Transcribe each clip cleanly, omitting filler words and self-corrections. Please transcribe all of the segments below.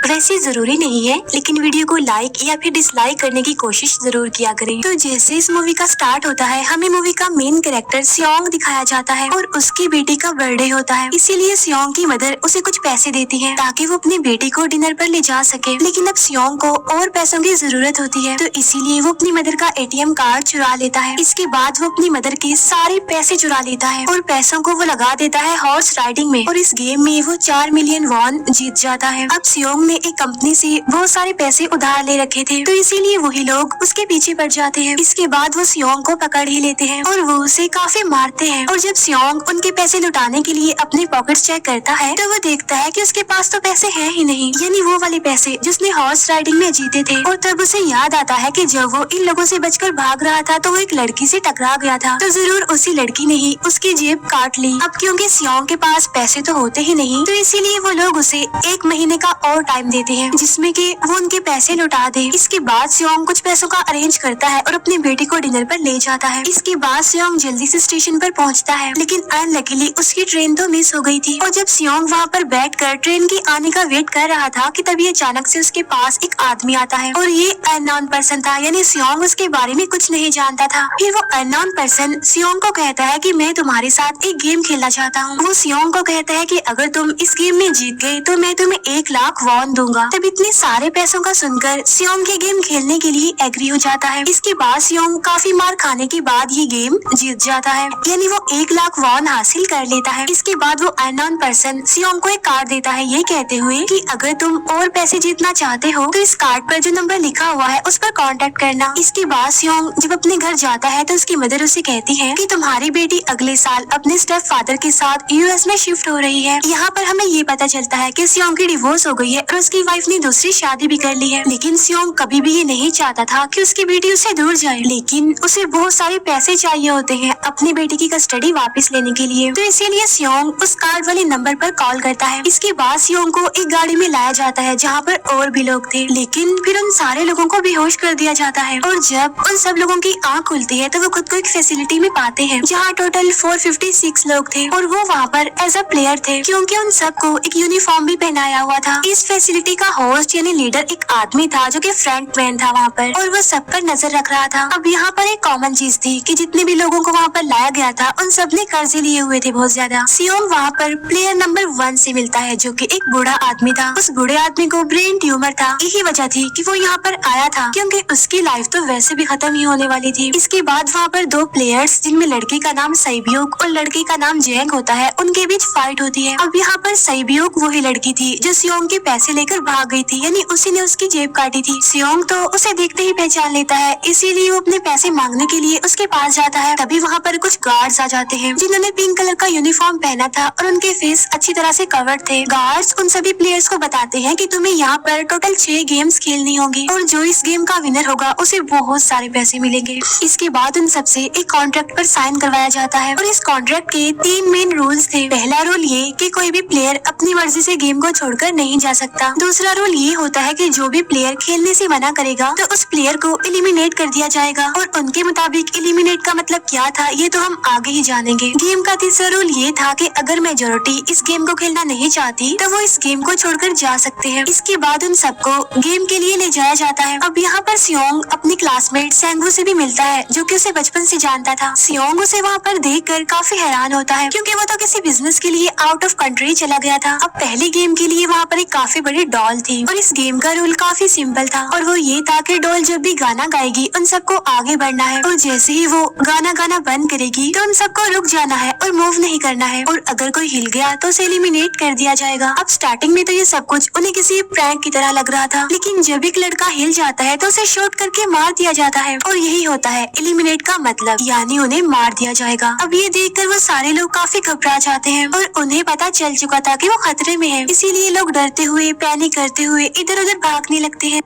वैसे जरूरी नहीं है, लेकिन वीडियो को लाइक या फिर डिसलाइक करने की कोशिश जरूर किया करें। तो जैसे इस मूवी का स्टार्ट होता है, हमें मूवी का मेन कैरेक्टर सियोंग दिखाया जाता है और उसकी बेटी का बर्थडे होता है। इसीलिए सियोंग की मदर उसे कुछ पैसे देती है ताकि वो अपनी बेटी को डिनर पर ले जा सके। लेकिन अब सियोंग को और पैसों की जरूरत होती है, तो इसीलिए वो अपनी मदर का ATM कार्ड चुरा लेता है। इसके बाद वो अपनी मदर के सारे पैसे चुरा लेता है और पैसों को वो लगा देता है हॉर्स राइडिंग में, और इस गेम में वो 4 मिलियन वॉन जीत जाता है। अब सियोंग ने एक कंपनी से बहुत सारे पैसे उधार ले रखे थे, तो इसीलिए वही लोग उसके पीछे पड़ जाते हैं। इसके बाद वो सियोंग को पकड़ ही लेते हैं और वो उसे काफी मारते हैं। और जब सियोंग उनके पैसे लुटाने के लिए अपने पॉकेट्स चेक करता है, तो वो देखता है कि उसके पास तो पैसे हैं ही नहीं, यानी वो वाले पैसे जिसने हॉर्स राइडिंग में जीते थे। और तब उसे याद आता है कि जब वो इन लोगों से बचकर भाग रहा था तो वो एक लड़की से टकरा गया था, तो जरूर उसी लड़की ने ही उसकी जेब काट ली। अब क्योंकि सियोंग के पास पैसे तो होते ही नहीं, तो इसीलिए वो लोग उसे 1 महीने का और टाइम देते हैं जिसमें कि वो उनके पैसे लौटा दे। इसके बाद सियोंग कुछ पैसों का अरेंज करता है और अपनी बेटी को डिनर पर ले जाता है। इसके बाद सियोंग जल्दी से स्टेशन पर पहुंचता है, लेकिन अनलकीली उसकी ट्रेन तो मिस हो गई थी। और जब सियोंग वहां पर बैठकर ट्रेन की आने का वेट कर रहा था कि तभी अचानक से उसके पास एक आदमी आता है, और ये अननोन पर्सन था, यानी सियोंग उसके बारे में कुछ नहीं जानता था। फिर वो अननोन पर्सन सियोंग को कहता है कि मैं तुम्हारे साथ एक गेम खेलना चाहता हूँ। वो सियोंग को कहता है कि अगर तुम इस गेम में जीत गए तो मैं तुम्हें 1 लाख वॉन दूंगा। तब इतने सारे पैसों का सुनकर सियोंग के गेम खेलने के लिए एग्री हो जाता है। इसके बाद सियोंग काफी मार खाने के बाद ये गेम जीत जाता है, यानी वो 1 लाख वॉन हासिल कर लेता है। इसके बाद वो अननोन पर्सन सियोंग को एक कार्ड देता है, ये कहते हुए कि अगर तुम और पैसे जीतना चाहते हो तो इस कार्ड पर जो नंबर लिखा हुआ है उस पर कांटेक्ट करना। इसके बाद सियोंग जब अपने घर जाता है तो उसकी मदर उसे कहती है कि तुम्हारी बेटी अगले साल अपने स्टेप फादर के साथ US में शिफ्ट हो रही है। यहाँ पर हमें ये पता चलता है कि सियोंग की डिवोर्स हो गई है और उसकी वाइफ ने दूसरी शादी भी कर ली है। लेकिन सियोंग कभी भी ये नहीं चाहता था कि उसकी बेटी उससे दूर जाए, लेकिन उसे बहुत सारे पैसे चाहिए होते हैं अपनी बेटी की कस्टडी वापस लेने के लिए, तो इसीलिए सियोंग उस कार्ड वाले नंबर पर कॉल करता है। इसके बाद सियोंग को एक गाड़ी में लाया जाता है जहाँ पर और भी लोग थे, लेकिन फिर उन सारे लोगों को बेहोश कर दिया जाता है। और जब उन सब लोगों की आँख खुलती है तो वो खुद को एक फैसिलिटी में पाते हैं जहाँ टोटल 456 लोग थे, और वो वहाँ पर एज अ प्लेयर थे क्योंकि उन सबको एक यूनिफॉर्म भी पहनाया हुआ था। इस फैसिलिटी का होस्ट यानी लीडर एक आदमी था जो कि फ्रंट मैन था वहाँ पर, और वो सब पर नजर रख रहा था। अब यहाँ पर एक कॉमन चीज थी कि जितने भी लोगों को वहाँ पर लाया गया था उन सब ने कर्जे लिए हुए थे बहुत ज्यादा। सियोंग वहाँ पर प्लेयर नंबर 1 से मिलता है जो कि एक बूढ़ा आदमी था। उस बूढ़े आदमी को ब्रेन ट्यूमर था, यही वजह थी कि वो यहाँ पर आया था क्योंकि उसकी लाइफ तो वैसे भी खत्म ही होने वाली थी। इसके बाद वहाँ पर 2 प्लेयर्स जिनमें लड़के का नाम सैबियोक और लड़के का नाम जेंग होता है, उनके बीच फाइट होती है। अब यहाँ पर सैबियोक वही लड़की थी जो सियोंग के पैसे लेकर भाग गई थी, यानी उसी ने उसकी जेब काटी थी। सियोंग तो उसे देखते ही पहचान लेता है, इसीलिए वो अपने पैसे मांगने के लिए उसके पास जाता है। तभी वहाँ पर कुछ गार्ड्स आ जाते हैं जिन्होंने पिंक कलर का यूनिफॉर्म पहना था और उनके फेस अच्छी तरह से कवर्ड थे। गार्ड्स उन सभी प्लेयर्स को बताते हैं कि तुम्हें यहाँ पर टोटल 6 गेम्स खेलनी होगी और जो इस गेम का विनर होगा उसे बहुत सारे पैसे मिलेंगे। इसके बाद उन सबसे एक कॉन्ट्रैक्ट पर साइन करवाया जाता है और इस कॉन्ट्रैक्ट के 3 मेन रूल्स थे। पहला रूल ये कि कोई भी प्लेयर अपनी मर्जी से गेम को छोड़कर नहीं जा सकता। दूसरा रूल ये होता है कि जो भी प्लेयर खेलने से मना करेगा तो उस प्लेयर को एलिमिनेट कर दिया जाएगा, और उनके मुताबिक एलिमिनेट का मतलब क्या था ये तो हम आगे ही जानेंगे। गेम का तीसरा रूल ये था कि अगर मेजोरिटी इस गेम को खेलना नहीं चाहती तो वो इस गेम को छोड़कर जा सकते हैं। इसके बाद उन सबको गेम के लिए ले जाया जाता है। अब यहाँ पर सियोंग अपनी क्लासमेट सेंगू से भी मिलता है जो कि उसे बचपन से जानता था। सियोंग उसे वहाँ पर देखकर काफी हैरान होता है क्योंकि वो तो किसी बिजनेस के लिए आउट ऑफ कंट्री चला गया था। अब पहले गेम के लिए वहाँ पर एक काफी बड़ी डॉल थी और इस गेम का रूल काफी सिंपल था, और वो ये था कि डॉल जब भी गाना गाएगी उन सबको आगे बढ़ना है, और जैसे ही वो गाना बंद करेगी तो उन सबको रुक जाना है और मूव नहीं करना है, और अगर कोई हिल गया तो उसे एलिमिनेट कर दिया जाएगा। अब स्टार्टिंग में तो ये सब कुछ उन्हें किसी प्रैंक की तरह लग रहा था, लेकिन जब एक लड़का हिल जाता है तो उसे शूट करके मार दिया जाता है, और यही होता है एलिमिनेट का मतलब, यानी उन्हें मार दिया जाएगा। अब ये देखकर वो सारे लोग काफी घबरा जाते हैं और उन्हें पता चल चुका था कि वो खतरे में है, इसीलिए लोग डरते हुए पैनिक करते हुए इधर उधर भागने लगते हैं।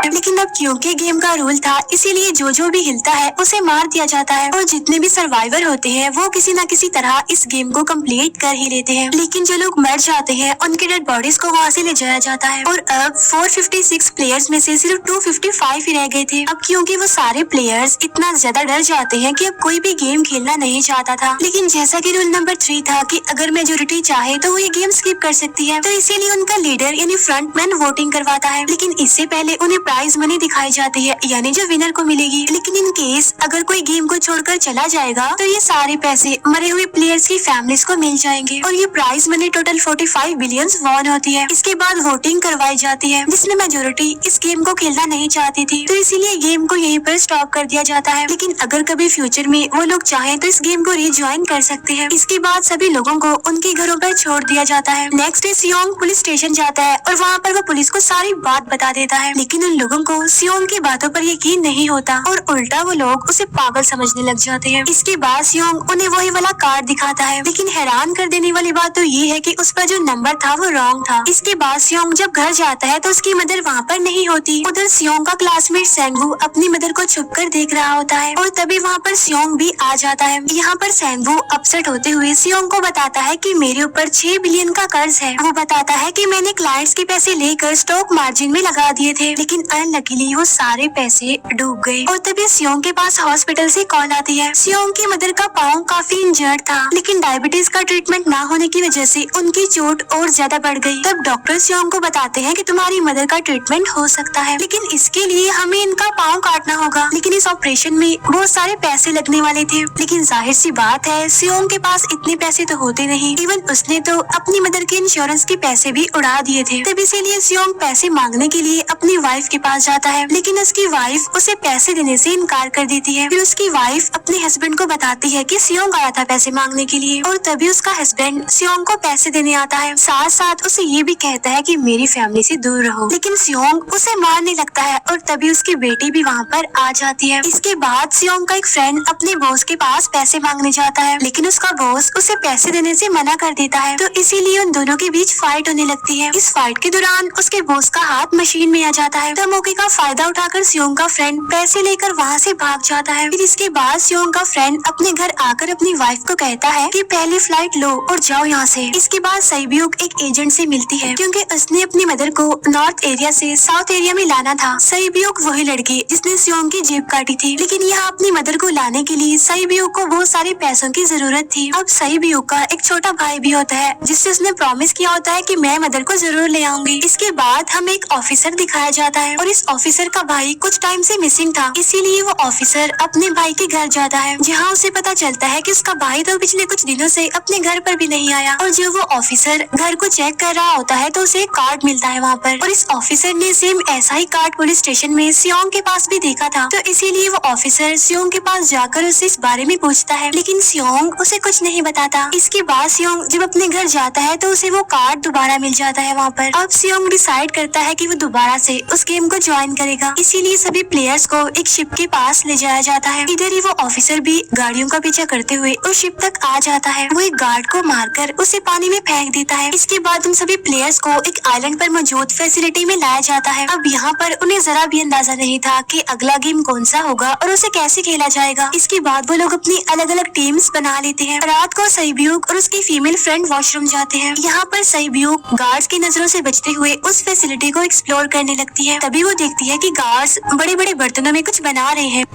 लेकिन अब क्योंकि गेम का रूल था, इसीलिए जो भी हिलता है उसे मार दिया जाता है और जितने भी सर्वाइवर होते हैं वो किसी न किसी तरह इस गेम को कंप्लीट कर ही लेते हैं। लेकिन जो लोग मर जाते हैं उनके डेड बॉडीज को वहाँ से ले जाया जाता है और अब 456 प्लेयर्स में से सिर्फ 255 ही रह गए थे। अब क्योंकि वो सारे प्लेयर्स इतना ज्यादा डर जाते हैं कि अब कोई भी गेम खेलना नहीं चाहता था। लेकिन जैसा कि रूल नंबर 3 था कि अगर मेजोरिटी चाहे तो वो ये गेम स्किप कर सकती है, तो इसीलिए उनका लीडर यानी फ्रंटमैन वोटिंग करवाता है। लेकिन इससे पहले उन्हें प्राइज मनी दिखाई जाती है, यानी जो विनर को मिलेगी। लेकिन इन केस अगर कोई गेम को छोड़कर चला जाएगा तो ये सारे पैसे मरे हुए प्लेयर्स की फैमिलीज को मिल जाएंगे और ये prize money total 45 billion won होती है। इसके बाद वोटिंग करवाई जाती है जिसमें मेजोरिटी इस गेम को खेलना नहीं चाहती थी, तो इसीलिए गेम को यहीं पर स्टॉप कर दिया जाता है। लेकिन अगर कभी फ्यूचर में वो लोग चाहें तो इस गेम को रिज्वाइन कर सकते हैं। इसके बाद सभी लोगों को उनके घरों पर छोड़ दिया जाता है। नेक्स्ट डे सियोंग पुलिस स्टेशन जाता है और वहाँ पर वो पुलिस को सारी बात बता देता है, लेकिन उन लोगों को सियोंग की बातों पर यकीन नहीं होता और उल्टा वो लोग उसे पागल समझने लग जाते हैं। इसके बाद सियोंग उन्हें वही वाला कार्ड दिखाता है, लेकिन हैरान कर देने वाली बात तो ये है कि उस पर जो नंबर था वो रॉन्ग था। इसके बाद सियोंग जब घर जाता है तो उसकी मदर वहाँ पर नहीं होती। उधर सियोंग का क्लासमेट सेंगवू अपनी मदर को छुपकर देख रहा होता है और तभी वहाँ पर सियोंग भी आ जाता है। यहाँ पर सेंगवू अपसेट होते हुए सियोंग को बताता है कि मेरे ऊपर 6 बिलियन का कर्ज है। वो बताता है कि मैंने क्लाइंट्स के पैसे लेकर स्टॉक मार्जिन में लगा दिए थे, लेकिन अनलकीली वो सारे पैसे डूब गए। और तभी सियोंग के पास हॉस्पिटल से कॉल आती है। सियोंग की मदर का पाँव काफी इंजर्ड था, लेकिन डायबिटीज का ट्रीटमेंट ना होने की वजह से उनकी चोट और ज्यादा बढ़ गई। तब डॉक्टर सियोंग को बताते हैं कि तुम्हारी मदर का ट्रीटमेंट हो सकता है, लेकिन इसके लिए हमें इनका पाँव काटना होगा। लेकिन इस ऑपरेशन में बहुत सारे पैसे लगने वाले थे, लेकिन जाहिर सी बात है सियोंग के पास इतने पैसे तो होते नहीं। इवन उसने तो अपनी मदर के इंश्योरेंस के पैसे भी उड़ा दिए थे। तब इसीलिए सियोंग पैसे मांगने के लिए अपनी वाइफ के पास जाता है, लेकिन उसकी वाइफ उसे पैसे देने से इनकार कर देती है। फिर उसकी वाइफ अपने हस्बैंड को बताती है कि सियोंग आया था पैसे मांगने के लिए और तभी उसका हस्बैंड सियोंग को पैसे देने आता है। साथ साथ उसे ये भी कहता है कि मेरी फैमिली से दूर रहो, लेकिन सियोंग उसे मारने लगता है और तभी उसकी बेटी भी वहाँ पर आ जाती है। इसके बाद सियोंग का एक फ्रेंड अपने बॉस के पास पैसे मांगने जाता है, लेकिन उसका बॉस उसे पैसे देने से मना कर देता है, तो इसीलिए उन दोनों के बीच फाइट होने लगती है। इस फाइट के दौरान उसके बॉस का हाथ मशीन में आ जाता है, तो मौके का फायदा उठाकर सियोंग का फ्रेंड पैसे लेकर वहाँ से भाग जाता है। फिर इसके बाद सियोंग का फ्रेंड अपने घर आकर अपनी वाइफ को कहता है कि पहली फ्लाइट लो और जाओ यहाँ से। इसके बाद सईब्यूक एक एजेंट से मिलती है, क्योंकि उसने अपनी मदर को नॉर्थ एरिया से साउथ एरिया में लाना था। सईब्यूक वही लड़की जिसने सियोंग की जेब काटी थी, लेकिन यहाँ अपनी मदर को लाने के लिए सईब्यूक को बहुत सारे पैसों की जरूरत थी। अब सईब्यूक का एक छोटा भाई भी होता है जिससे उसने प्रॉमिस किया होता है कि मैं मदर को जरूर ले आऊंगी। इसके बाद हमें एक ऑफिसर दिखाया जाता है और इस ऑफिसर का भाई कुछ टाइम से मिसिंग था, इसीलिए वो ऑफिसर अपने भाई के घर जाता है, जहाँ उसे पता चलता है कि उसका भाई तो पिछले कुछ दिनों से अपने घर पर भी नहीं आया। और जब वो ऑफिसर घर को चेक कर रहा होता है तो उसे एक कार्ड मिलता है वहाँ पर, और इस ऑफिसर ने सेम ऐसा ही कार्ड पुलिस स्टेशन में सियोंग के पास भी देखा था, तो इसीलिए वो ऑफिसर सियोंग के पास जाकर उससे इस बारे में पूछता है, लेकिन सियोंग उसे कुछ नहीं बताता। इसके बाद सियोंग जब अपने घर जाता है तो उसे वो कार्ड दोबारा मिल जाता है वहाँ पर। अब सियोंग डिसाइड करता है कि वो दोबारा से उस गेम को ज्वाइन करेगा, इसीलिए सभी प्लेयर्स को एक शिप के पास ले जाया जाता है। इधर ही वो ऑफिसर भी गाड़ियों का पीछा करते हुए उस शिप तक आ जाता है। वो एक गार्ड को मारकर उसे पानी में फेंक देता है। इसके बाद उन सभी प्लेयर्स को एक आइलैंड पर मौजूद फैसिलिटी में लाया जाता है। अब यहाँ पर उन्हें जरा भी अंदाजा नहीं था कि अगला गेम कौन सा होगा और उसे कैसे खेला जाएगा। इसके बाद वो लोग अपनी अलग अलग टीम्स बना लेते हैं। रात को सईब्यूक और उसकी फीमेल फ्रेंड वॉशरूम जाते हैं। यहाँ पर सईब्यूक गार्ड्स की नजरों से बचते हुए उस फैसिलिटी को एक्सप्लोर करने लगती है। तभी वो देखती है कि गार्ड्स बड़े बड़े बर्तनों में कुछ बना रहे हैं,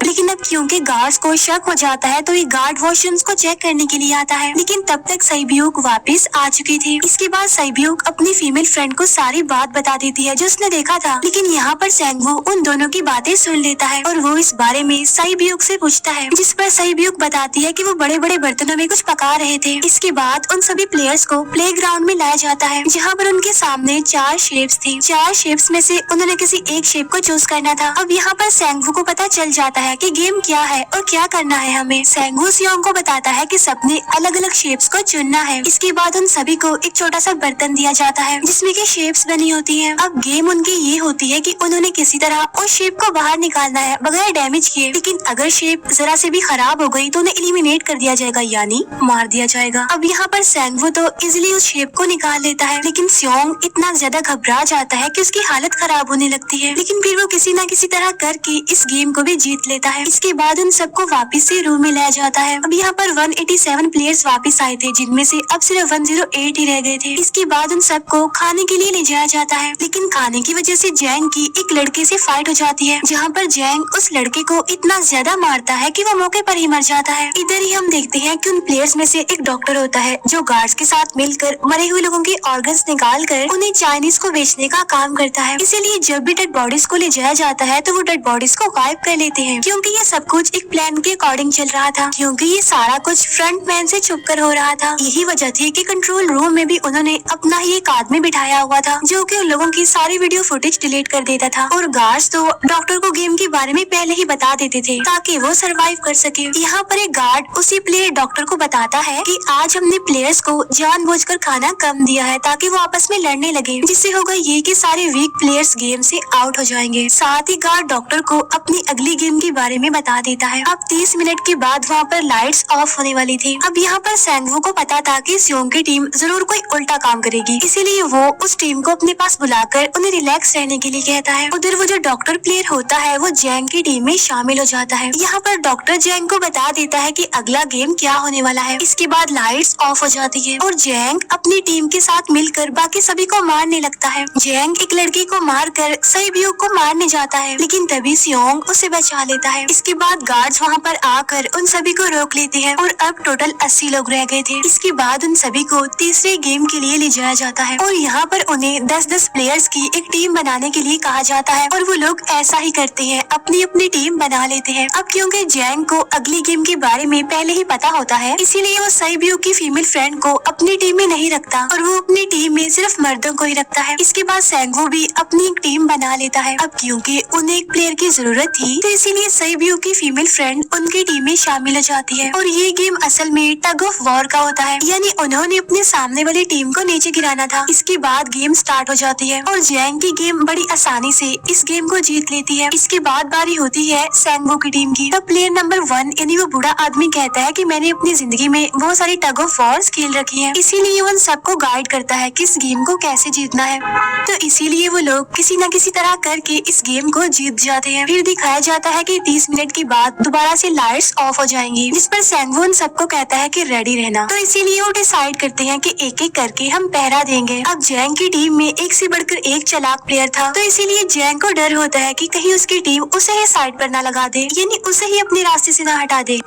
लेकिन अब क्योंकि गार्ड्स को शक हो जाता है तो ये गार्ड वॉशरूम्स को चेक करने के लिए आता है, लेकिन तब तक सईब्यूक वापस आ चुकी थी। इसके बाद सईब्यूक अपनी फीमेल फ्रेंड को सारी बात बता देती है जो उसने देखा था, लेकिन यहाँ पर सेंगवू उन दोनों की बातें सुन लेता है और वो इस बारे में सईब्यूक से पूछता है, जिस पर सईब्यूक बताती है कि वो बड़े बड़े बर्तनों में कुछ पका रहे थे। इसके बाद उन सभी प्लेयर्स को प्ले ग्राउंड में लाया जाता है, जहाँ पर उनके सामने 4 शेप्स थी। 4 शेप्स में से उन्होंने किसी एक शेप को चूज करना था। अब यहाँ पर सेंगवू को पता चल जाता है है कि गेम क्या है और क्या करना है हमें। सेंगवू सियोंग को बताता है कि सबने अलग अलग शेप्स को चुनना है। इसके बाद उन सभी को एक छोटा सा बर्तन दिया जाता है जिसमें की शेप्स बनी होती है। अब गेम उनकी ये होती है कि उन्होंने किसी तरह उस शेप को बाहर निकालना है बगैर डैमेज किए, लेकिन अगर शेप जरा से भी खराब हो गई तो उन्हें एलिमिनेट कर दिया जाएगा, यानी मार दिया जाएगा। अब यहाँ पर सेंगवू तो इजिली उस शेप को निकाल लेता है, लेकिन सियोंग इतना ज्यादा घबरा जाता है कि उसकी हालत खराब होने लगती है, लेकिन फिर वो किसी न किसी तरह करके इस गेम को भी जीत लेता है। इसके बाद उन सबको वापस से रूम में लाया जाता है। अब यहाँ पर 187 प्लेयर्स वापस आए थे, जिनमें से अब सिर्फ 108 ही रह गए थे। इसके बाद उन सबको खाने के लिए ले जाया जाता है, लेकिन खाने की वजह से जैंग की एक लड़के से फाइट हो जाती है, जहाँ पर जैंग उस लड़के को इतना ज्यादा मारता है कि वो मौके पर ही मर जाता है। इधर ही हम देखते हैं कि उन प्लेयर्स में से एक डॉक्टर होता है जो गार्ड्स के साथ मिलकर मरे हुए लोगों के ऑर्गन्स निकाल कर उन्हें चाइनीज को बेचने का काम करता है। इसीलिए जब भी डेड बॉडीज को ले जाया जाता है तो वो डेड बॉडीज को गायब कर लेते हैं, क्योंकि ये सब कुछ एक प्लान के अकॉर्डिंग चल रहा था, क्योंकि ये सारा कुछ फ्रंट मैन से छुप कर हो रहा था। यही वजह थी कि कंट्रोल रूम में भी उन्होंने अपना ही एक आदमी बिठाया हुआ था जो कि उन लोगों की सारी वीडियो फुटेज डिलीट कर देता था, और गार्ड्स तो डॉक्टर को गेम के बारे में पहले ही बता देते थे ताकि वो सरवाइव कर सके। यहाँ पर एक गार्ड उसी प्लेयर डॉक्टर को बताता है कि आज हमने प्लेयर्स को जानबूझकर खाना कम दिया है ताकि वो आपस में लड़ने लगे, जिससे होगा ये कि सारे वीक प्लेयर्स गेम से आउट हो जाएंगे। साथ ही गार्ड डॉक्टर को अपनी अगली गेम के बारे में बता देता है। अब 30 मिनट के बाद वहाँ पर लाइट्स ऑफ होने वाली थी। अब यहाँ पर सेंगवू को पता था कि सियोंग की टीम जरूर कोई उल्टा काम करेगी, इसीलिए वो उस टीम को अपने पास बुलाकर उन्हें रिलैक्स रहने के लिए कहता है। उधर वो जो डॉक्टर प्लेयर होता है वो जैंग की टीम में शामिल हो जाता है। यहाँ पर डॉक्टर जैंग को बता देता है कि अगला गेम क्या होने वाला है। इसके बाद लाइट्स ऑफ हो जाती है और जैंग अपनी टीम के साथ मिलकर बाकी सभी को मारने लगता है। जैंग एक लड़की को मारकर सैबियो को मारने जाता है, लेकिन तभी सियोंग उसे बचा लेता है। इसके बाद गार्ड्स वहाँ पर आकर उन सभी को रोक लेते हैं और अब टोटल 80 लोग रह गए थे। इसके बाद उन सभी को तीसरे गेम के लिए ले जाया जाता है और यहाँ पर उन्हें 10-10 प्लेयर्स की एक टीम बनाने के लिए कहा जाता है, और वो लोग ऐसा ही करते हैं, अपनी अपनी टीम बना लेते हैं। अब क्योंकि जैंग को अगली गेम के बारे में पहले ही पता होता है, इसीलिए वो सैबियो की फीमेल फ्रेंड को अपनी टीम में नहीं रखता और वो अपनी टीम में सिर्फ मर्दों को ही रखता है। इसके बाद सेंगवू भी अपनी एक टीम बना लेता है। अब क्योंकि उन्हें एक प्लेयर की जरूरत थी तो इसीलिए सैबियो की फीमेल फ्रेंड उनकी टीम में शामिल हो जाती है, और ये गेम असल में टग ऑफ वॉर का होता है, यानी उन्होंने अपने सामने वाली टीम को नीचे गिराना था। इसके बाद गेम स्टार्ट हो जाती है और जैंग की गेम बड़ी आसानी से इस गेम को जीत लेती है। इसके बाद बारी होती है सेंगवू की टीम की। तब प्लेयर नंबर 1 यानी वो बूढ़ा आदमी कहता है कि मैंने अपनी जिंदगी में बहुत सारी टग ऑफ वॉर्स खेल रखी है, इसीलिए उन सबको गाइड करता है कि इस गेम को कैसे जीतना है। तो इसीलिए वो लोग किसी न किसी तरह करके इस गेम को जीत जाते हैं। फिर दिखाया जाता है कि 30 मिनट के बाद दोबारा से लाइट्स ऑफ हो जाएंगी, जिस पर सेंगवू उन सबको कहता है कि रेडी रहना। तो इसीलिए वो डिसाइड करते हैं कि एक एक करके हम पहरा देंगे। अब जैंग की टीम में एक से बढ़कर एक चालाक प्लेयर था, तो इसीलिए जैंग को डर होता है कि कहीं उसकी टीम उसे ही साइड पर ना लगा दे, यानी उसे ही अपने रास्ते से ना हटा दे।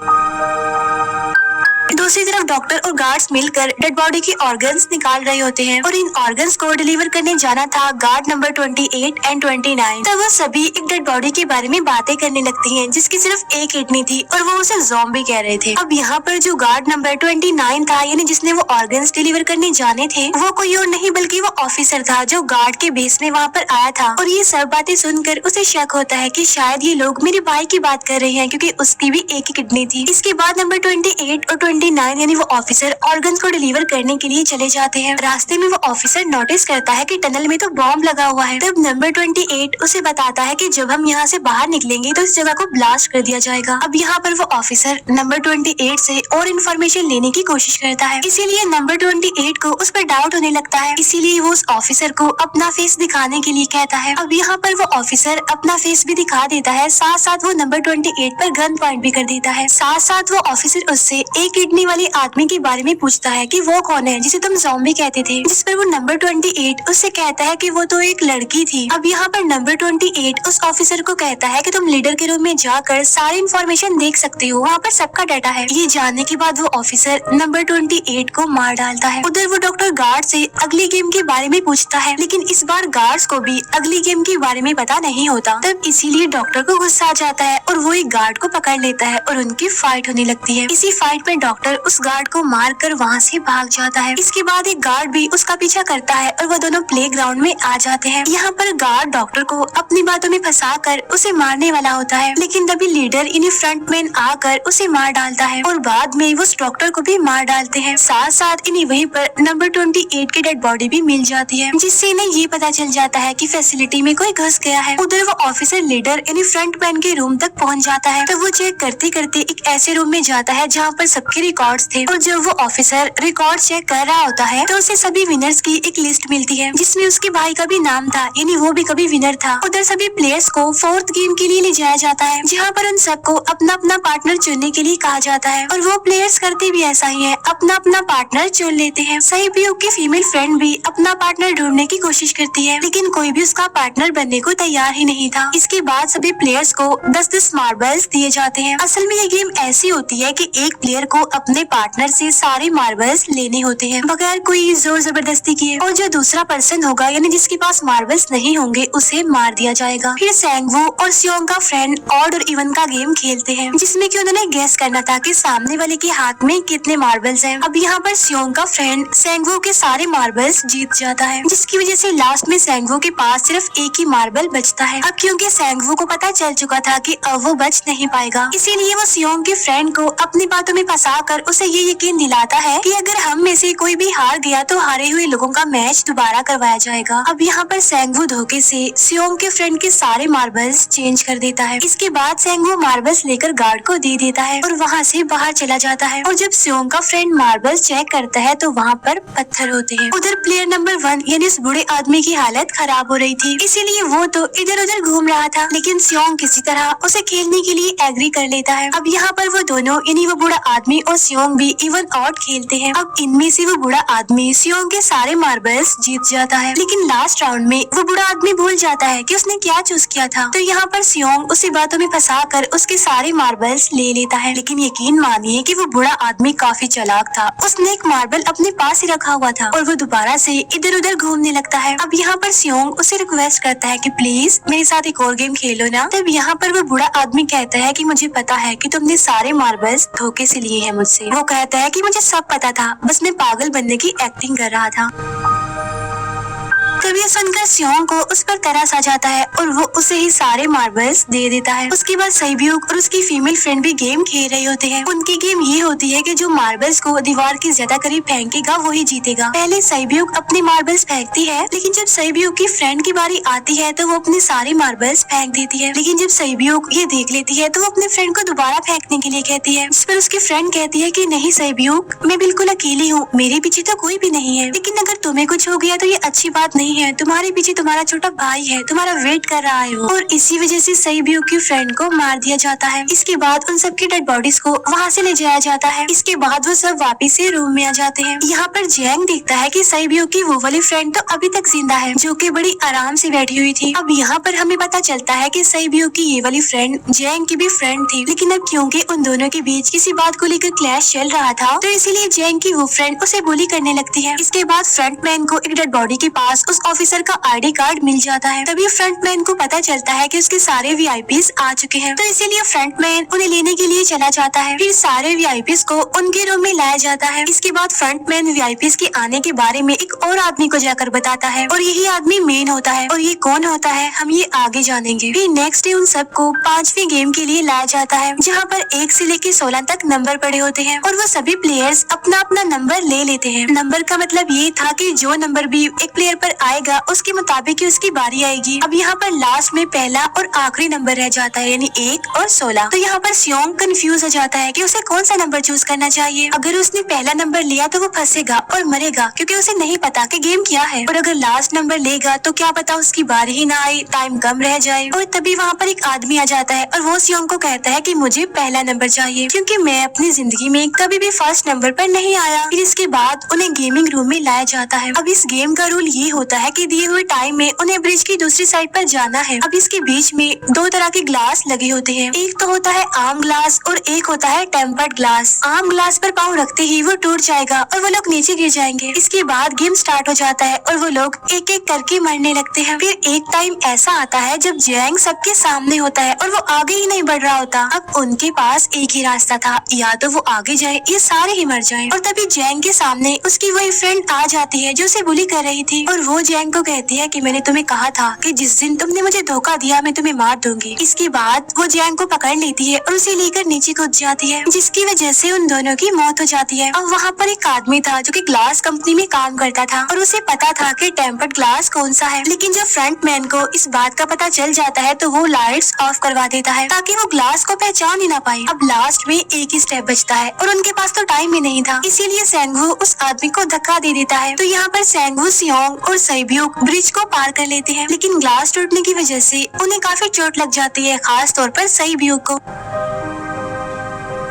दूसरी तरफ डॉक्टर और गार्ड्स मिलकर डेड बॉडी की ऑर्गन्स निकाल रहे होते हैं और इन ऑर्गन्स को डिलीवर करने जाना था गार्ड नंबर 28 एंड 29। तब वो सभी एक डेड बॉडी के बारे में बातें करने लगती हैं जिसकी सिर्फ एक किडनी थी और वो उसे ज़ॉम्बी कह रहे थे। अब यहाँ पर जो गार्ड नंबर 29 था, यानी जिसने वो ऑर्गन्स डिलीवर करने जाने थे, वो कोई और नहीं बल्कि वो ऑफिसर था जो गार्ड के बेस में वहाँ पर आया था, और ये सब बातें सुनकर उसे शक होता है कि शायद ये लोग मेरे भाई की बात कर रहे हैं, क्योंकि उसकी भी एक ही किडनी थी। इसके बाद नंबर 28 और 29 यानी वो ऑफिसर ऑर्गन्स को डिलीवर करने के लिए चले जाते हैं। रास्ते में वो ऑफिसर नोटिस करता है कि टनल में तो बॉम्ब लगा हुआ है। तब नंबर 28 उसे बताता है कि जब हम यहाँ से बाहर निकलेंगे तो इस जगह को ब्लास्ट कर दिया जाएगा। अब यहाँ पर वो ऑफिसर नंबर 28 से और इन्फॉर्मेशन लेने की कोशिश करता है, इसीलिए नंबर 28 को उस पर डाउट होने लगता है, इसीलिए वो उस ऑफिसर को अपना फेस दिखाने के लिए कहता है। अब यहाँ पर वो ऑफिसर अपना फेस भी दिखा देता है, साथ साथ वो नंबर 28 पर गन पॉइंट भी कर देता है। साथ साथ वो ऑफिसर उससे एक किडनी वाली आदमी के बारे में पूछता है कि वो कौन है जिसे तुम ज़ॉम्बी कहते थे, जिस पर वो नंबर 28 उससे कहता है कि वो तो एक लड़की थी। अब यहाँ पर नंबर 28 उस ऑफिसर को कहता है कि तुम लीडर के रूम में जाकर सारी इन्फॉर्मेशन देख सकते हो, वहाँ पर सबका डाटा है। ये जानने के बाद वो ऑफिसर नंबर 28 को मार डालता है। उधर वो डॉक्टर गार्ड से अगली गेम के बारे में पूछता है, लेकिन इस बार गार्ड्स को भी अगली गेम के बारे में पता नहीं होता। तब इसीलिए डॉक्टर को गुस्सा आ जाता है और वो एक गार्ड को पकड़ लेता है और उनकी फाइट होने लगती है। इसी फाइट में डॉक्टर डॉक्टर उस गार्ड को मार कर वहाँ से भाग जाता है। इसके बाद एक गार्ड भी उसका पीछा करता है और वो दोनों प्लेग्राउंड में आ जाते हैं। यहाँ पर गार्ड डॉक्टर को अपनी बातों में फंसा कर उसे मारने वाला होता है, लेकिन तभी लीडर इन्हीं फ्रंटमैन आकर उसे मार डालता है और बाद में वो उस डॉक्टर को भी मार डालते हैं। साथ साथ इन्हें वहीं पर नंबर 28 की डेड बॉडी भी मिल जाती है, जिससे इन्हें ये पता चल जाता है कि फैसिलिटी में कोई घुस गया है। उधर वो ऑफिसर लीडर इन्हीं फ्रंटमैन के रूम तक पहुंच जाता है, तो वो चेक करते करते एक ऐसे रूम में जाता है जहाँ पर सबके रिकॉर्ड्स थे, और जब वो ऑफिसर रिकॉर्ड चेक कर रहा होता है तो उसे सभी विनर्स की एक लिस्ट मिलती है, जिसमें उसके भाई का भी नाम था, यानी वो भी कभी विनर था। उधर सभी प्लेयर्स को 4th गेम के लिए ले जाया जाता है, जहाँ पर उन सबको अपना अपना पार्टनर चुनने के लिए कहा जाता है, और वो प्लेयर्स करते भी ऐसा ही है, अपना अपना पार्टनर चुन लेते हैं। सहयोग की फीमेल फ्रेंड भी अपना पार्टनर ढूंढने की कोशिश करती है, लेकिन कोई भी उसका पार्टनर बनने को तैयार ही नहीं था। इसके बाद सभी प्लेयर्स को 10-10 मार्बल्स दिए जाते हैं। असल में ये गेम ऐसी होती है कि एक प्लेयर को अपने पार्टनर से सारे मार्बल्स लेने होते हैं बगैर कोई जोर जबरदस्ती किए, और जो दूसरा पर्सन होगा यानी जिसके पास मार्बल्स नहीं होंगे उसे मार दिया जाएगा। फिर सैंगवू और सियोंग का फ्रेंड ऑड और इवन का गेम खेलते हैं, जिसमें कि उन्होंने गेस करना था कि सामने वाले के हाथ में कितने मार्बल्स हैं। अब यहाँ पर सियोंग का फ्रेंड सैंगवू के सारे मार्बल्स जीत जाता है, जिसकी वजह से लास्ट में सैंगवू के पास सिर्फ एक ही मार्बल बचता है। अब क्योंकि सैंगवू को पता चल चुका था कि अब वो बच नहीं पाएगा, इसीलिए वो सियोंग के फ्रेंड को अपनी बातों में फंसा कर उसे ये यकीन दिलाता है कि अगर हम में से कोई भी हार गया तो हारे हुए लोगों का मैच दोबारा करवाया जाएगा। अब यहाँ पर सैंगवू धोखे से सियोंग के फ्रेंड के सारे मार्बल्स चेंज कर देता है। इसके बाद सैंगवू मार्बल्स लेकर गार्ड को दे देता है और वहाँ से बाहर चला जाता है, और जब सियोंग का फ्रेंड मार्बल्स चेक करता है तो वहाँ पर पत्थर होते हैं। उधर प्लेयर नंबर 1 यानी उस बूढ़े आदमी की हालत खराब हो रही थी, इसीलिए वो तो इधर उधर घूम रहा था, लेकिन सियोंग किसी तरह उसे खेलने के लिए एग्री कर लेता है। अब यहाँ पर वो दोनों यानी वो बूढ़ा आदमी और सियोंग भी इवन आउट खेलते हैं। अब इनमें से वो बूढ़ा आदमी सियोंग के सारे मार्बल्स जीत जाता है, लेकिन लास्ट राउंड में वो बूढ़ा आदमी भूल जाता है कि उसने क्या चूज किया था, तो यहाँ पर सियोंग उसे बातों में फंसा कर उसके सारे मार्बल्स ले लेता है। लेकिन यकीन मानिए कि वो बूढ़ा आदमी काफी चालाक था, उसने एक मार्बल अपने पास ही रखा हुआ था और वो दोबारा से इधर उधर घूमने लगता है। अब यहाँ पर सियोंग उसे रिक्वेस्ट करता है कि प्लीज मेरे साथ एक और गेम खेलो ना। तब यहाँ पर वो बूढ़ा आदमी कहता है कि मुझे पता है कि तुमने सारे मार्बल्स धोखे से लिए हैं मुझसे। वो कहता है कि मुझे सब पता था, बस मैं पागल बनने की एक्टिंग कर रहा था। तब ये सुनकर सियोंग को उस पर तरस आ जाता है और वो उसे ही सारे मार्बल्स दे देता है। उसके बाद सैब्यूक और उसकी फीमेल फ्रेंड भी गेम खेल रहे होते हैं। उनकी गेम ये होती है कि जो मार्बल्स को दीवार के ज्यादा करीब फेंकेगा वही जीतेगा। पहले सैब्यूक अपने मार्बल्स फेंकती है, लेकिन जब सैब्यूक की फ्रेंड की बारी आती है तो वो अपने सारे मार्बल्स फेंक देती है। लेकिन जब सैब्यूक ये देख लेती है तो वो अपने फ्रेंड को दोबारा फेंकने के लिए कहती है, जिस पर उसकी फ्रेंड कहती है कि नहीं सैब्यूक, मैं बिल्कुल अकेली हूँ, मेरे पीछे तो कोई भी नहीं है, लेकिन अगर तुम्हें कुछ हो गया तो ये अच्छी बात नहीं है, तुम्हारे पीछे तुम्हारा छोटा भाई है, तुम्हारा वेट कर रहा है वो। और इसी वजह से सैब्यूक की फ्रेंड को मार दिया जाता है। इसके बाद उन सबकी डेड बॉडीज को वहाँ से ले जाया जाता है। इसके बाद वो सब वापिस से रूम में आ जाते हैं। यहाँ पर जैंग देखता है कि सैब्यूक की वो वाली फ्रेंड तो अभी तक जिंदा है, जो कि बड़ी आराम से बैठी हुई थी। अब यहाँ पर हमें पता चलता है कि सैब्यूक की ये वाली फ्रेंड जैंग की भी फ्रेंड थी, लेकिन अब क्योंकि उन दोनों के बीच किसी बात को लेकर क्लैश चल रहा था तो इसीलिए जैंग की वो फ्रेंड उसे बुली करने लगती है। इसके बाद फ्रंटमैन को एक डेड बॉडी के पास उस ऑफिसर का आईडी कार्ड मिल जाता है। तभी फ्रंटमैन को पता चलता है कि उसके सारे वीआईपीज आ चुके हैं, तो इसीलिए फ्रंटमैन उन्हें लेने के लिए चला जाता है। फिर सारे वीआईपीज को उनके रूम में लाया जाता है। इसके बाद फ्रंटमैन वीआईपीज के आने के बारे में एक और आदमी को जाकर बताता है, और यही आदमी मेन होता है, और ये कौन होता है हम ये आगे जानेंगे। फिर नेक्स्ट डे उन सबको 5वीं गेम के लिए लाया जाता है, जहाँ पर 1 से लेकर 16 तक नंबर पड़े होते हैं, और वो सभी प्लेयर्स अपना अपना नंबर ले लेते हैं। नंबर का मतलब ये था कि जो नंबर भी एक प्लेयर पर आएगा उसके मुताबिक उसकी बारी आएगी। अब यहाँ पर लास्ट में पहला और आखिरी नंबर रह जाता है, यानी 1 और 16। तो यहाँ पर सियोंग कंफ्यूज हो जाता है कि उसे कौन सा नंबर चूज करना चाहिए। अगर उसने पहला नंबर लिया तो वो फंसेगा और मरेगा, क्योंकि उसे नहीं पता कि गेम क्या है, और अगर लास्ट नंबर लेगा तो क्या पता उसकी बारी ही ना आए, टाइम कम रह जाए। और तभी वहाँ पर एक आदमी आ जाता है और वो सियोंग को कहता है कि मुझे पहला नंबर चाहिए, क्योंकि मैं अपनी जिंदगी में कभी भी फर्स्ट नंबर पर नहीं आया। फिर इसके बाद उन्हें गेमिंग रूम में लाया जाता है। अब इस गेम का रूल ये होता है कि दिए हुए टाइम में उन्हें ब्रिज की दूसरी साइड पर जाना है। अब इसके बीच में दो तरह के ग्लास लगे होते हैं, एक तो होता है आम ग्लास और एक होता है टेम्पर्ड ग्लास। आम ग्लास पर पाँव रखते ही वो टूट जाएगा और वो लोग नीचे गिर जाएंगे। इसके बाद गेम स्टार्ट हो जाता है और वो लोग एक एक करके मरने लगते हैं। फिर एक टाइम ऐसा आता है जब जैंग सबके सामने होता है और वो आगे ही नहीं बढ़ रहा होता। अब उनके पास एक ही रास्ता था, या तो वो आगे जाए या सारे ही मर जाएं। और तभी जैंग के सामने उसकी वही फ्रेंड आ जाती है जो उसे बुली कर रही थी, और वो जैंग को कहती है कि मैंने तुम्हें कहा था कि जिस दिन तुमने मुझे धोखा दिया मैं तुम्हें मार दूंगी। इसके बाद वो जैंग को पकड़ लेती है और उसे लेकर नीचे कूद जाती है, जिसकी वजह से उन दोनों की मौत हो जाती है। अब वहाँ पर एक आदमी था जो कि ग्लास कंपनी में काम करता था और उसे पता था कि टेम्पर्ड ग्लास कौन सा है, लेकिन जब फ्रंट मैन को इस बात का पता चल जाता है तो वो लाइट्स ऑफ करवा देता है ताकि वो ग्लास को पहचान ही ना पाए। अब लास्ट में एक ही स्टेप बचता है और उनके पास तो टाइम ही नहीं था, इसीलिए सेंगवू उस आदमी को धक्का दे देता है। तो यहाँ पर सेंगवू, सियोंग और सैब्यूक ब्रिज को पार कर लेते हैं, लेकिन ग्लास टूटने की वजह से उन्हें काफी चोट लग जाती है, खास तौर पर सैब्यूक को।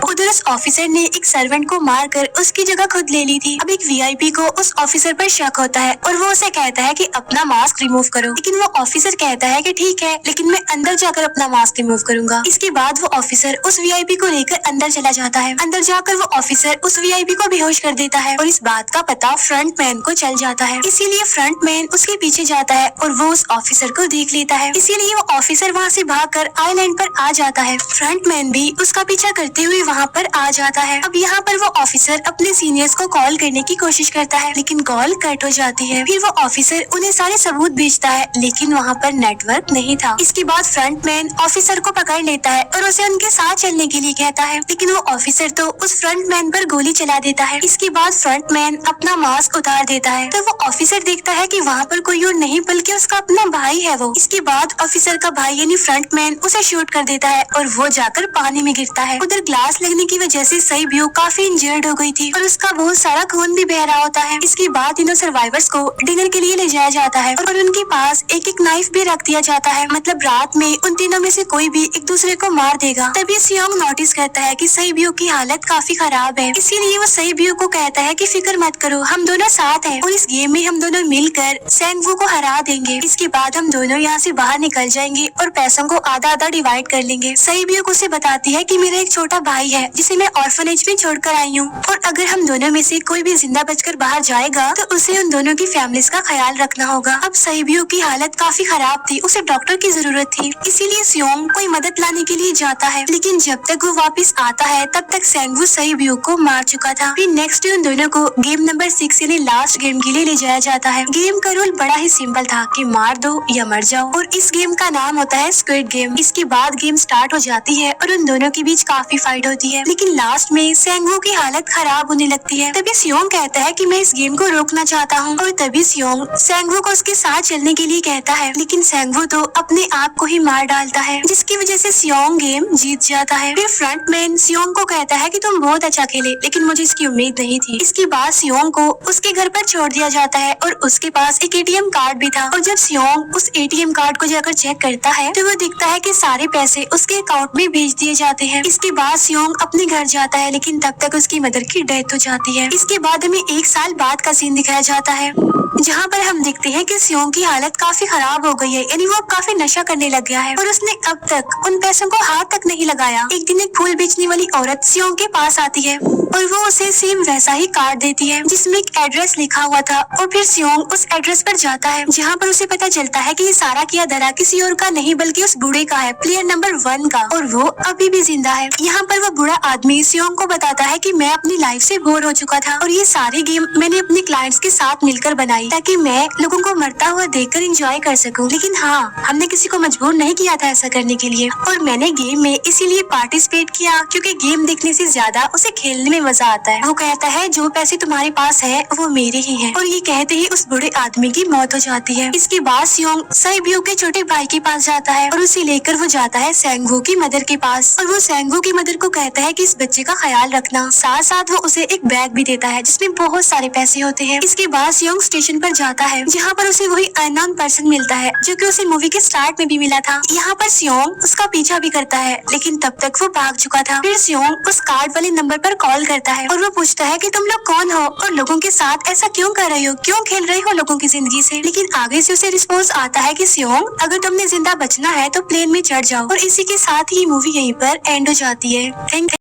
उधर उस ऑफिसर ने एक सर्वेंट को मारकर उसकी जगह खुद ले ली थी। अब एक वीआईपी को उस ऑफिसर पर शक होता है और वो उसे कहता है कि अपना मास्क रिमूव करो, लेकिन वो ऑफिसर कहता है कि ठीक है, लेकिन मैं अंदर जाकर अपना मास्क रिमूव करूंगा। इसके बाद वो ऑफिसर उस वीआईपी को लेकर अंदर चला जाता है। अंदर जाकर वो ऑफिसर उस वीआईपी को बेहोश कर देता है और इस बात का पता फ्रंट मैन को चल जाता है, इसीलिए फ्रंट मैन उसके पीछे जाता है और वो उस ऑफिसर को देख लेता है, इसीलिए वो ऑफिसर वहाँ से भागकर आइलैंड पर आ जाता है। फ्रंट मैन भी उसका पीछा करते हुए वहाँ पर आ जाता है। अब यहाँ पर वो ऑफिसर अपने सीनियर्स को कॉल करने की कोशिश करता है, लेकिन कॉल कट हो जाती है। फिर वो ऑफिसर उन्हें सारे सबूत भेजता है, लेकिन वहाँ पर नेटवर्क नहीं था। इसके बाद फ्रंट मैन ऑफिसर को पकड़ लेता है और उसे उनके साथ चलने के लिए कहता है, लेकिन वो ऑफिसर तो उस फ्रंट मैन पर गोली चला देता है। इसके बाद फ्रंट मैन अपना मास्क उतार देता है, तो वो ऑफिसर देखता है कि वहाँ पर कोई और नहीं बल्कि उसका अपना भाई है वो। इसके बाद ऑफिसर का भाई यानी फ्रंट मैन उसे शूट कर देता है और वो जाकर पानी में गिरता है। उधर ग्लास लगने की वजह से सैब्यूक काफी इंजर्ड हो गई थी और उसका बहुत सारा खून भी बह रहा होता है। इसके बाद तीनों सर्वाइवर्स को डिनर के लिए ले जाया जाता है और उनके पास एक एक नाइफ भी रख दिया जाता है, मतलब रात में उन तीनों में से कोई भी एक दूसरे को मार देगा। तभी सियोंग नोटिस करता है कि सैब्यूक की हालत काफी खराब है, इसीलिए वो सैब्यूक को कहता है कि फिक्र मत करो, हम दोनों साथ हैं और इस गेम में हम दोनों मिलकर सेंगवू को हरा देंगे। इसके बाद हम दोनों यहाँ से बाहर निकल जाएंगे और पैसों को आधा आधा डिवाइड कर लेंगे। सैब्यूक उसे बताती है कि मेरा एक छोटा भाई है जिसे मैं ऑर्फनेज में छोड़कर आई हूँ, और अगर हम दोनों में से कोई भी जिंदा बचकर बाहर जाएगा तो उसे उन दोनों की फैमिलीज का ख्याल रखना होगा। अब सैब्यूक की हालत काफी खराब थी, उसे डॉक्टर की जरूरत थी, इसीलिए सियोंग कोई मदद लाने के लिए जाता है, लेकिन जब तक वो वापस आता है तब तक सेंगवू सैब्यूक को मार चुका था। फिर नेक्स्ट डे उन दोनों को गेम नंबर 6 यानी लास्ट गेम के लिए ले जाया जाता है। गेम का रूल बड़ा ही सिंपल था कि मार दो या मर जाओ, और इस गेम का नाम होता है स्क्विड गेम। इसके बाद गेम स्टार्ट हो जाती है और उन दोनों के बीच काफी फाइट होती है, लेकिन लास्ट में सेंगवू की हालत खराब होने लगती है। तभी सियोंग कहता है कि मैं इस गेम को रोकना चाहता हूँ, और तभी सियोंग सेंगवू को उसके साथ चलने के लिए कहता है, लेकिन सेंगवू तो अपने आप को ही मार डालता है, जिसकी वजह से सियोंग गेम जीत जाता है। फिर फ्रंट मैन सियोंग को कहता है कि तुम बहुत अच्छा खेले, लेकिन मुझे इसकी उम्मीद नहीं थी। इसके बाद सियोंग को उसके घर पर छोड़ दिया जाता है और उसके पास एक एटीएम कार्ड भी था, और जब सियोंग उस एटीएम कार्ड को जाकर चेक करता है तो वो दिखता है कि सारे पैसे उसके अकाउंट में भेज दिए जाते हैं। इसके बाद सियोंग अपने घर जाता है, लेकिन तब तक उसकी मदर की डेथ हो जाती है। इसके बाद हमें 1 साल बाद का सीन दिखाया जाता है, जहाँ पर हम देखते हैं कि सियोंग की हालत काफी खराब हो गई है, यानी वो काफी नशा करने लग गया है और उसने अब तक उन पैसों को हाथ तक नहीं लगाया। एक दिन एक फूल बेचने वाली औरत सियोंग के पास आती है और वो उसे सेम वैसा ही कार्ड देती है जिसमें एक एड्रेस लिखा हुआ था, और फिर सियोंग उस एड्रेस पर जाता है, जहाँ पर उसे पता चलता है कि ये सारा किया धरा किसी और का नहीं बल्कि उस बूढ़े का है, प्लेयर नंबर 1 का, और वो अभी भी जिंदा है। यहाँ पर वो बूढ़ा आदमी सियोंग को बताता है कि मैं अपनी लाइफ से बोर हो चुका था और ये सारी गेम मैंने अपने क्लाइंट्स के साथ मिलकर बनाई ताकि मैं लोगों को मरता हुआ देखकर एंजॉय कर सकूं, लेकिन हाँ, हमने किसी को मजबूर नहीं किया था ऐसा करने के लिए, और मैंने गेम में इसीलिए पार्टिसिपेट किया क्योंकि गेम देखने से ज्यादा उसे खेलने में मजा आता है। वो कहता है जो पैसे तुम्हारे पास है वो मेरे ही हैं, और ये कहते ही उस बूढ़े आदमी की मौत हो जाती है। इसके बाद सियोंग सैब्यूक के छोटे भाई के पास जाता है और उसे लेकर वो जाता है सेंगवू की मदर के पास, और वो सेंगवू की मदर को कहता है कि इस बच्चे का ख्याल रखना, साथ साथ वो उसे एक बैग भी देता है जिसमें बहुत सारे पैसे होते हैं। इसके बाद सियोंग स्टेशन लोकेशन पर जाता है जहाँ पर उसे वही अननोन पर्सन मिलता है जो कि उसे मूवी के स्टार्ट में भी मिला था। यहाँ पर सियोंग उसका पीछा भी करता है लेकिन तब तक वो भाग चुका था। फिर सियोंग उस कार्ड वाले नंबर पर कॉल करता है और वो पूछता है कि तुम लोग कौन हो और लोगों के साथ ऐसा क्यों कर रहे हो, क्यों खेल रहे हो लोगों की जिंदगी से। लेकिन आगे से उसे रिस्पॉन्स आता है कि सियोंग, अगर तुमने जिंदा बचना है तो प्लेन में चढ़ जाओ। और इसी के साथ ही मूवी यहीं पर एंड हो जाती है। थैंक